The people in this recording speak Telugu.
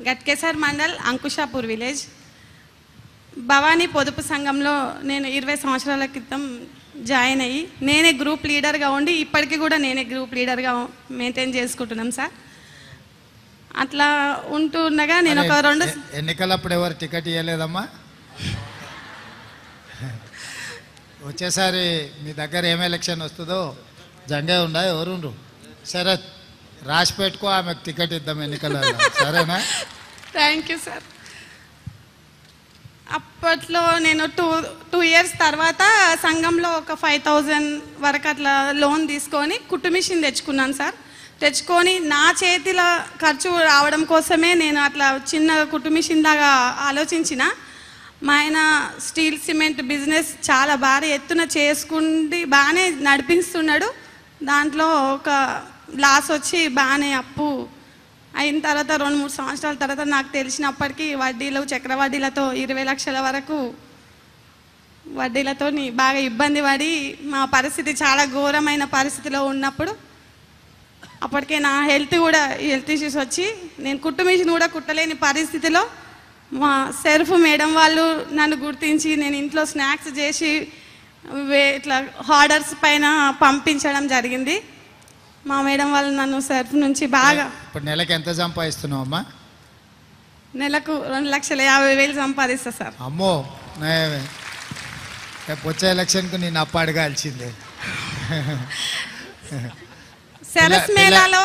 గట్కేసర్ మండల్ అంకుషాపూర్ విలేజ్. భవానీ పొదుపు సంఘంలో నేను 20 సంవత్సరాల క్రితం జాయిన్ అయ్యి నేనే గ్రూప్ లీడర్గా ఉండి ఇప్పటికీ కూడా నేనే గ్రూప్ లీడర్గా మెయింటైన్ చేసుకుంటున్నాం సార్. అట్లా ఉంటుండగా నేను ఒక 2 ఎన్నికలప్పుడు ఎవరు టికెట్ ఇవ్వలేదమ్మా? వచ్చేసారి మీ దగ్గర ఏం ఎలక్షన్ వస్తుందో జంగే ఉండా ఎవరు సరే రాసి పెట్టుకో, ఆమెకు టికెట్ ఇద్దాం ఎన్నికలలో, సరేనా? Thank you sir. అప్పట్లో నేను 2 ఇయర్స్ తర్వాత సంఘంలో ఒక 5,000 వరకు అట్లా లోన్ తీసుకొని కుట్టు మిషన్ తెచ్చుకున్నాను సార్. తెచ్చుకొని నా చేతిలో ఖర్చు రావడం కోసమే నేను అట్లా చిన్న కుట్టు మిషన్ లాగా ఆలోచించిన. మా ఆయన స్టీల్ సిమెంట్ బిజినెస్ చాలా భారీ ఎత్తున చేసుకుండి బాగానే నడిపిస్తున్నాడు. దాంట్లో ఒక లాస్ వచ్చి బాగానే అప్పు అయిన తర్వాత 2-3 సంవత్సరాల తర్వాత నాకు తెలిసినప్పటికీ వడ్డీలు చక్రవడ్డీలతో 20 లక్షల వరకు వడ్డీలతో బాగా ఇబ్బంది పడి మా పరిస్థితి చాలా ఘోరమైన పరిస్థితిలో ఉన్నప్పుడు అప్పటికే నా హెల్త్ ఇష్యూస్ వచ్చి నేను కుట్టు మిషన్ కూడా కుట్టలేని పరిస్థితిలో మా సెర్ఫ్ మేడం వాళ్ళు నన్ను గుర్తించి నేను ఇంట్లో స్నాక్స్ చేసి ఇట్లా ఆర్డర్స్ పైన పంపించడం జరిగింది. మా మేడం వాళ్ళు నన్ను సెర్ఫ్ నుంచి బాగా. ఇప్పుడు నెలకు ఎంత సంపాదిస్తున్నావు అమ్మా? నెలకు 2,50,000 సంపాదిస్తా సార్. అమ్మో, వచ్చే ఎలక్షన్కు నేను అప్పు అడగాల్సిందే. సరస్ మేళాలో